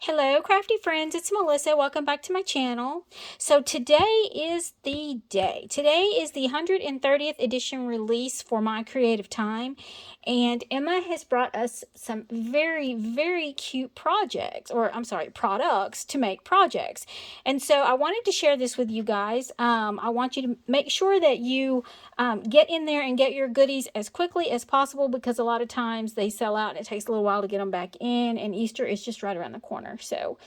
Hello, crafty friends. It's Melissa. Welcome back to my channel. So today is the day. Today is the 130th edition release for My Creative Time. And Emma has brought us some very, very cute projects, or I'm sorry, products to make projects. And so I wanted to share this with you guys. I want you to make sure that you get in there and get your goodies as quickly as possible, because a lot of times they sell out and it takes a little while to get them back in, and Easter is just right around the corner. So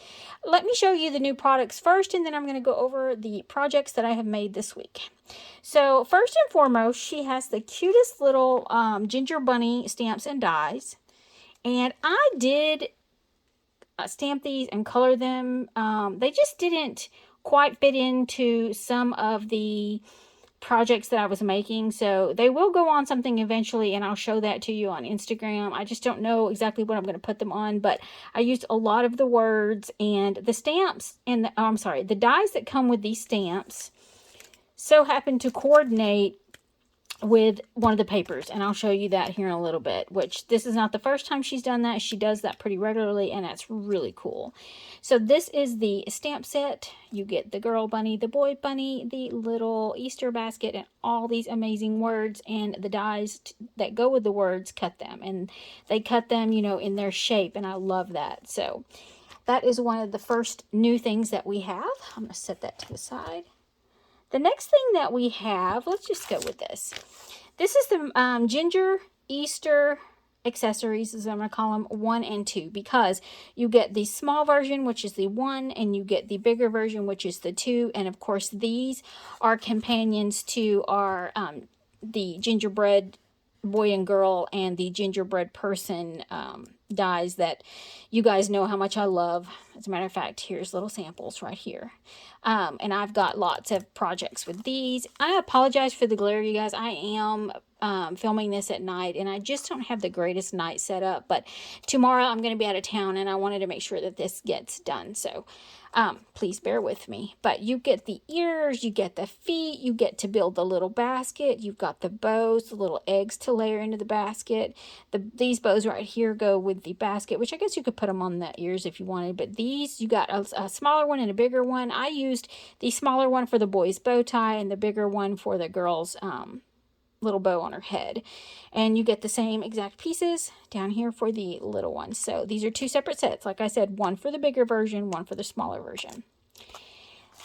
let me show you the new products first, and then I'm going to go over the projects that I have made this week. So first and foremost, she has the cutest little ginger bunny stamps and dies. And I did stamp these and color them. They just didn't quite fit into some of the projects that I was making, so they will go on something eventually, and I'll show that to you on Instagram. I just don't know exactly what I'm going to put them on, but I used a lot of the words and the stamps and the dies that come with these stamps so happen to coordinate with one of the papers, and I'll show you that here in a little bit, which this is not the first time she's done that. She does that pretty regularly, and that's really cool. So this is the stamp set. You get the girl bunny, the boy bunny, the little Easter basket, and all these amazing words, and the dies that go with the words cut them, and they cut them, you know, in their shape, and I love that. So that is one of the first new things that we have. I'm going to set that to the side. The next thing that we have, let's just go with this. This is the Ginger Easter accessories, as I'm going to call them, 1 and 2, because you get the small version, which is the 1, and you get the bigger version, which is the 2. And of course, these are companions to our the gingerbread boy and girl and the gingerbread person dies that you guys know how much I love. As a matter of fact, here's little samples right here. And I've got lots of projects with these. I apologize for the glare, you guys. I am filming this at night, and I just don't have the greatest night set up, but tomorrow I'm going to be out of town, and I wanted to make sure that this gets done. So please bear with me. But you get the ears, you get the feet, you get to build the little basket, you've got the bows, the little eggs to layer into the basket. These bows right here go with the basket, which I guess you could put them on the ears if you wanted, but these, you got a smaller one and a bigger one. I used the smaller one for the boy's bow tie and the bigger one for the girl's little bow on her head. And you get the same exact pieces down here for the little ones. So these are two separate sets. Like I said, one for the bigger version, one for the smaller version.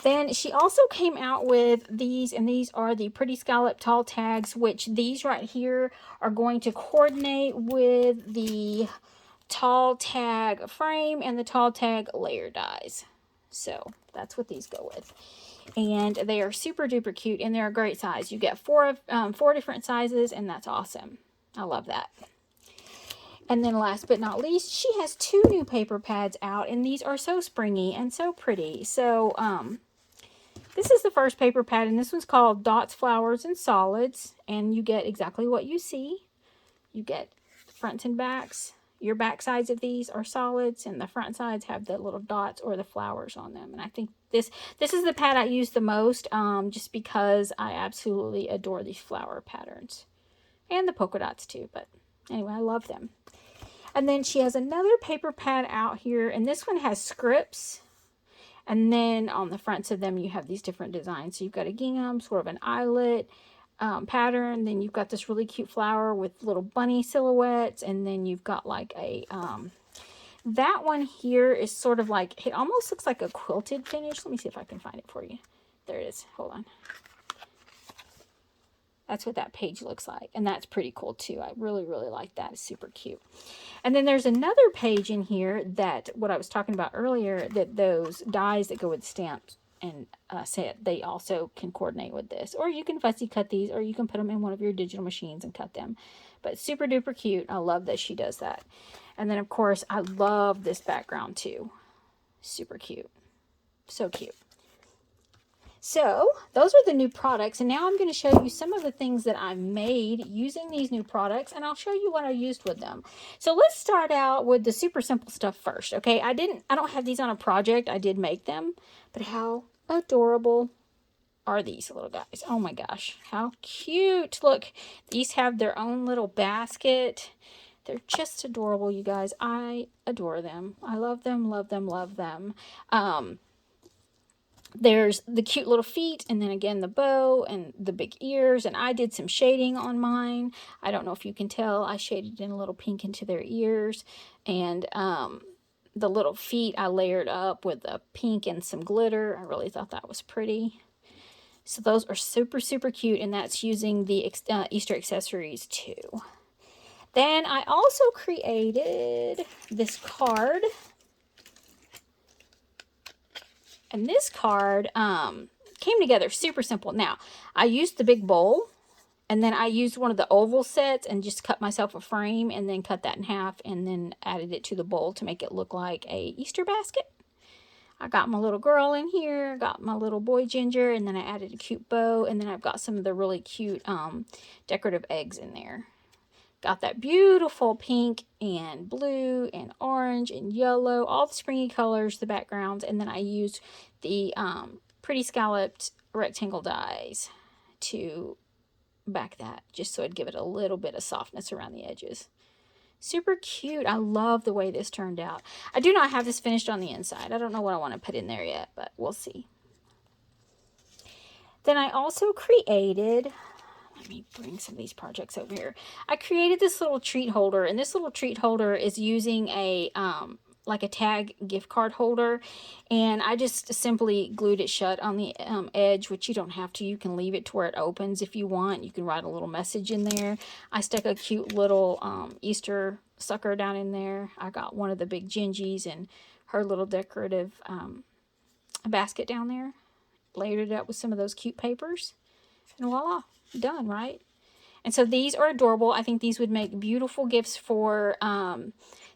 Then she also came out with these, and these are the Pretty Scallop tall tags, which these right here are going to coordinate with the tall tag frame and the tall tag layer dies. So that's what these go with. And they are super duper cute, and they're a great size. You get four different sizes, and that's awesome. I love that. And then last but not least, she has 2 new paper pads out, and these are so springy and so pretty. So this is the first paper pad, and this one's called Dots, Flowers, and Solids, and you get exactly what you see. You get fronts and backs. Your back sides of these are solids, and the front sides have the little dots or the flowers on them. And I think this is the pad I use the most, just because I absolutely adore these flower patterns. And the polka dots too, but anyway, I love them. And then she has another paper pad out here, and this one has scripts. And then on the fronts of them, you have these different designs. So you've got a gingham, sort of an eyelet pattern. Then you've got this really cute flower with little bunny silhouettes. And then you've got like a, that one here is sort of like, it almost looks like a quilted finish. Let me see if I can find it for you. There it is. Hold on. That's what that page looks like. And that's pretty cool too. I really, really like that. It's super cute. And then there's another page in here that, what I was talking about earlier, that those dies that go with stamps and set, they also can coordinate with this. Or you can fussy cut these, or you can put them in one of your digital machines and cut them. But super duper cute. I love that she does that. And then of course, I love this background too. Super cute. So cute. So those are the new products, and now I'm going to show you some of the things that I made using these new products, and I'll show you what I used with them. So let's start out with the super simple stuff first. Okay, I don't have these on a project. I did make them, but how adorable are these little guys? Oh my gosh, how cute. Look, these have their own little basket. They're just adorable, you guys. I adore them. I love them, love them, love them. There's the cute little feet, and then again the bow and the big ears, and I did some shading on mine. I don't know if you can tell, I shaded in a little pink into their ears, and the little feet I layered up with the pink and some glitter. I really thought that was pretty. So those are super, super cute, and that's using the Easter accessories too. Then I also created this card. And this card came together super simple. Now, I used the big bowl, and then I used one of the oval sets and just cut myself a frame and then cut that in half and then added it to the bowl to make it look like a Easter basket. I got my little girl in here, got my little boy Ginger, and then I added a cute bow, and then I've got some of the really cute decorative eggs in there. Got that beautiful pink and blue and orange and yellow, all the springy colors, the backgrounds, and then I used the pretty scalloped rectangle dies to back that, just so I'd give it a little bit of softness around the edges. Super cute. I love the way this turned out. I do not have this finished on the inside. I don't know what I want to put in there yet, but we'll see. Then I also created... Let me bring some of these projects over here. I created this little treat holder, and this little treat holder is using a like a tag gift card holder, and I just simply glued it shut on the edge, which you don't have to. You can leave it to where it opens if you want. You can write a little message in there. I stuck a cute little Easter sucker down in there. I got one of the big Gingies and her little decorative basket down there. Layered it up with some of those cute papers, and voila. Done, right? And so these are adorable. I think these would make beautiful gifts for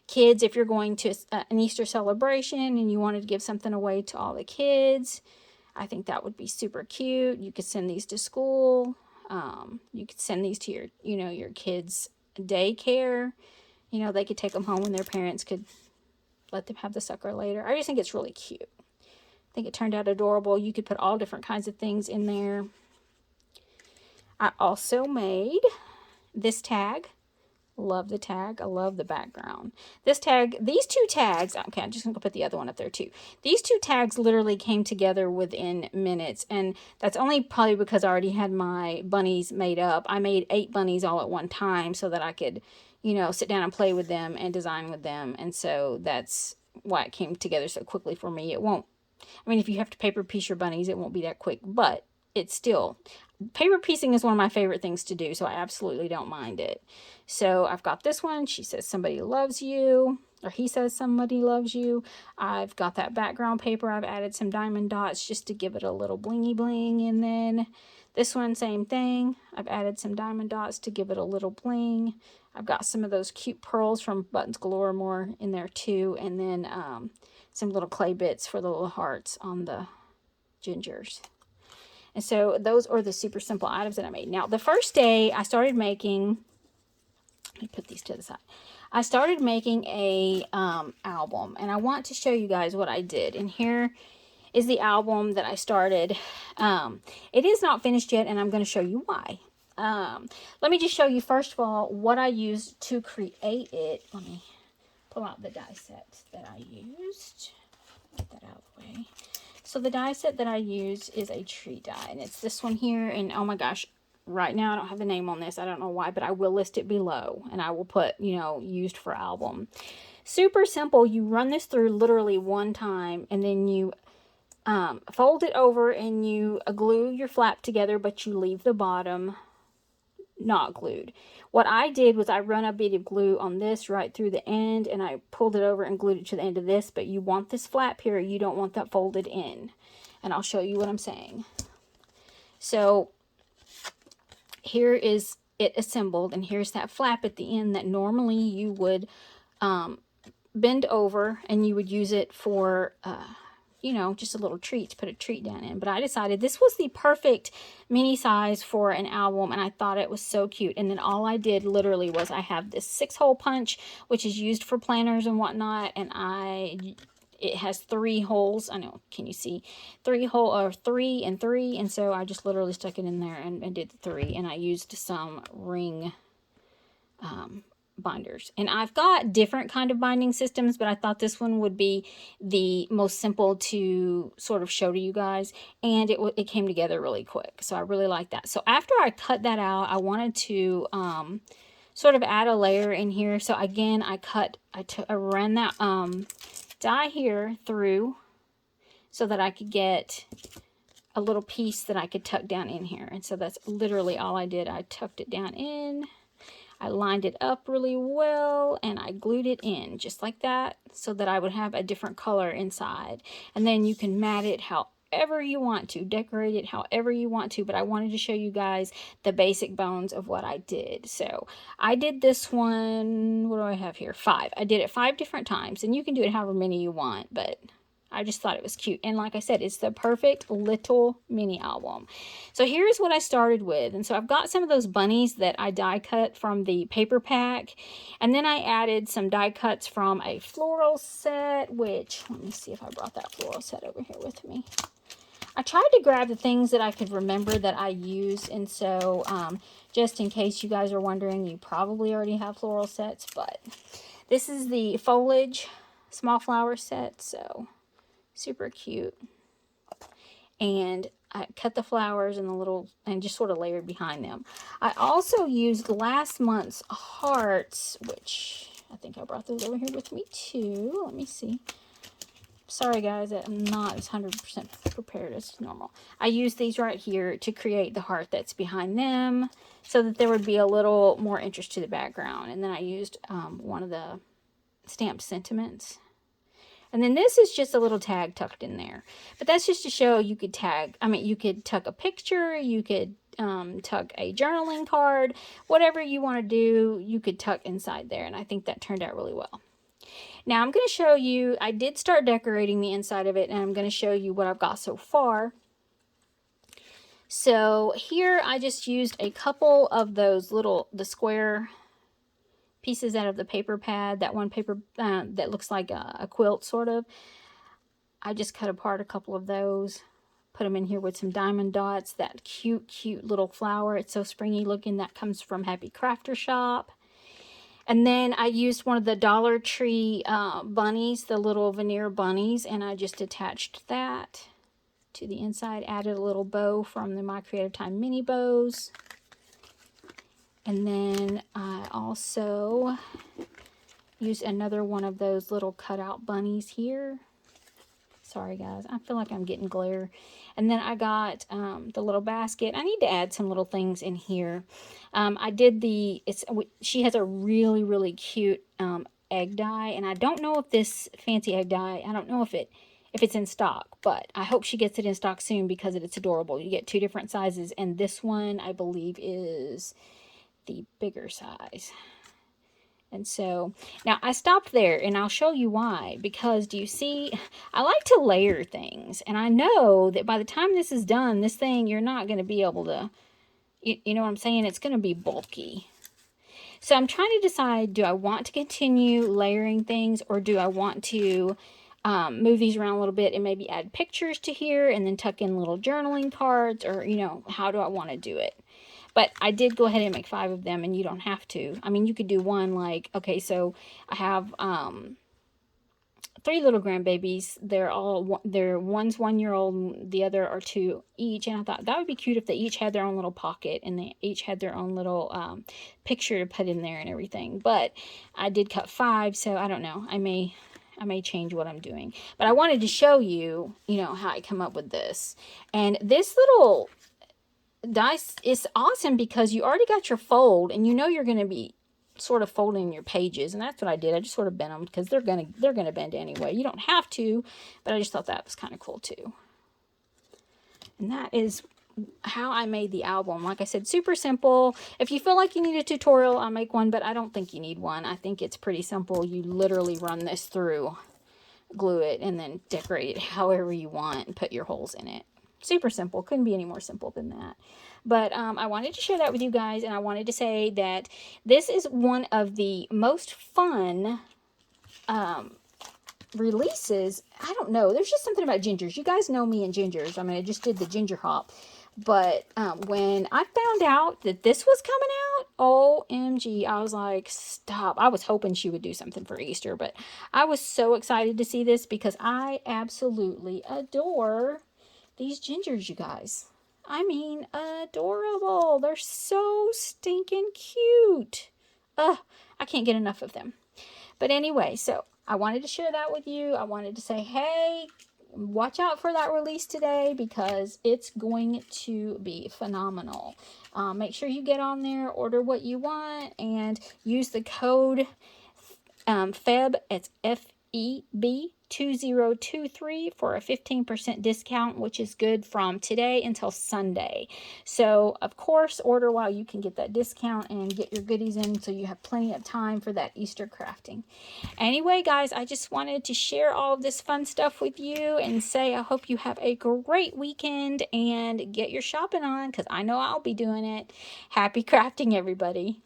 kids if you're going to an Easter celebration and you wanted to give something away to all the kids. I think that would be super cute. You could send these to school. You could send these to your, your kids' daycare. They could take them home and their parents could let them have the sucker later. I just think it's really cute. I think it turned out adorable. You could put all different kinds of things in there. I also made this tag. Love the tag. I love the background. This tag, these two tags, okay, I'm just going to put the other one up there too. These two tags literally came together within minutes, and that's only probably because I already had my bunnies made up. I made 8 bunnies all at one time so that I could, sit down and play with them and design with them, and so that's why it came together so quickly for me. It won't, if you have to paper piece your bunnies, it won't be that quick, but it's still... Paper piecing is one of my favorite things to do, so I absolutely don't mind it. So I've got this one. She says somebody loves you, or he says somebody loves you. I've got that background paper. I've added some diamond dots just to give it a little blingy bling. And then this one, same thing. I've added some diamond dots to give it a little bling. I've got some of those cute pearls from Buttons Galore more in there too. And then some little clay bits for the little hearts on the gingers. And so those are the super simple items that I made. Now, the first day I started making, let me put these to the side. I started making a album, and I want to show you guys what I did. And here is the album that I started. It is not finished yet, and I'm going to show you why. Let me just show you, first of all, what I used to create it. Let me pull out the die set that I used. Get that out of the way. So the die set that I use is a tree die, and it's this one here, and oh my gosh, right now I don't have the name on this. I don't know why, but I will list it below, and I will put, used for album. Super simple. You run this through literally one time, and then you fold it over, and you glue your flap together, but you leave the bottom not glued. What I did was I run a bit of glue on this right through the end, and I pulled it over and glued it to the end of this, but you want this flap here. You don't want that folded in, and I'll show you what I'm saying. So here is it assembled, and here's that flap at the end that normally you would bend over, and you would use it for just a little treat, to put a treat down in. But I decided this was the perfect mini size for an album, and I thought it was so cute. And then all I did literally was I have this 6-hole punch, which is used for planners and whatnot, and it has 3 holes. I know, can you see? 3 and 3, and so I just literally stuck it in there and did the 3, and I used some ring binders, and I've got different kind of binding systems, but I thought this one would be the most simple to sort of show to you guys, and it came together really quick, so I really like that. So after I cut that out, I wanted to sort of add a layer in here. So again, I ran that die here through so that I could get a little piece that I could tuck down in here, and so that's literally all I did. I tucked it down in, I lined it up really well, and I glued it in just like that so that I would have a different color inside. And then you can mat it however you want to, decorate it however you want to, but I wanted to show you guys the basic bones of what I did. So I did this one, what do I have here? 5. I did it 5 different times, and you can do it however many you want, but I just thought it was cute. And like I said, it's the perfect little mini album. So here's what I started with. And so I've got some of those bunnies that I die cut from the paper pack. And then I added some die cuts from a floral set, which, let me see if I brought that floral set over here with me. I tried to grab the things that I could remember that I use. And so just in case you guys are wondering, you probably already have floral sets. But this is the foliage small flower set. So super cute. And I cut the flowers and and just sort of layered behind them. I also used last month's hearts, which I think I brought those over here with me too. Let me see. Sorry guys, I'm not as 100% prepared as normal. I used these right here to create the heart that's behind them so that there would be a little more interest to the background. And then I used one of the stamped sentiments. And then this is just a little tag tucked in there. But that's just to show you could you could tuck a picture, you could tuck a journaling card, whatever you want to do, you could tuck inside there. And I think that turned out really well. Now I'm going to show you, I did start decorating the inside of it, and I'm going to show you what I've got so far. So here I just used a couple of those the square pieces out of the paper pad, that one paper that looks like a quilt sort of. I just cut apart a couple of those, put them in here with some diamond dots, that cute little flower. It's so springy looking. That comes from Happy Crafter Shop. And then I used one of the Dollar Tree bunnies, the little veneer bunnies, and I just attached that to the inside, added a little bow from the My Creative Time mini bows. And then I also used another one of those little cutout bunnies here. Sorry guys, I feel like I'm getting glare. And then I got the little basket. I need to add some little things in here. I did she has a really cute egg dye, and I don't know if this fancy egg dye, I don't know if it's in stock, but I hope she gets it in stock soon because it's adorable. You get 2 different sizes, and this one I believe is the bigger size. And so now I stopped there, and I'll show you why. Because do you see, I like to layer things, and I know that by the time this is done, this thing, you're not going to be able to, you know what I'm saying? It's going to be bulky. So I'm trying to decide, do I want to continue layering things, or do I want to move these around a little bit and maybe add pictures to here and then tuck in little journaling cards, or, you know, how do I want to do it? But I did go ahead and make 5 of them, and you don't have to. I mean, you could do one like, okay, so I have 3 little grandbabies. One's 1 year old, the other are 2 each. And I thought that would be cute if they each had their own little pocket, and they each had their own little picture to put in there and everything. But I did cut 5, so I don't know. I may change what I'm doing. But I wanted to show you, you know, how I come up with this. And this little dice is awesome because you already got your fold, and you know you're going to be sort of folding your pages, and that's what I did. I just sort of bent them because they're gonna bend anyway. You don't have to, but I just thought that was kind of cool too. And that is how I made the album. Like I said, super simple. If you feel like you need a tutorial, I'll make one, but I don't think you need one. I think it's pretty simple. You literally run this through, glue it, and then decorate it however you want and put your holes in it. Super simple. Couldn't be any more simple than that. But I wanted to share that with you guys, and I wanted to say that this is one of the most fun releases. I don't know. There's just something about gingers. You guys know me and gingers. I mean, I just did the ginger hop. But when I found out that this was coming out, OMG. I was like, stop. I was hoping she would do something for Easter, but I was so excited to see this because I absolutely adore these gingers, you guys. I mean, adorable. They're so stinking cute. Ugh, I can't get enough of them. But anyway, so I wanted to share that with you. I wanted to say, hey, watch out for that release today because it's going to be phenomenal. Make sure you get on there, order what you want, and use the code FEB. It's FEB 2023 for a 15% discount, which is good from today until Sunday. So of course, order while you can get that discount and get your goodies in so you have plenty of time for that Easter crafting. Anyway, guys, I just wanted to share all of this fun stuff with you and say I hope you have a great weekend and get your shopping on because I know I'll be doing it. Happy crafting, everybody.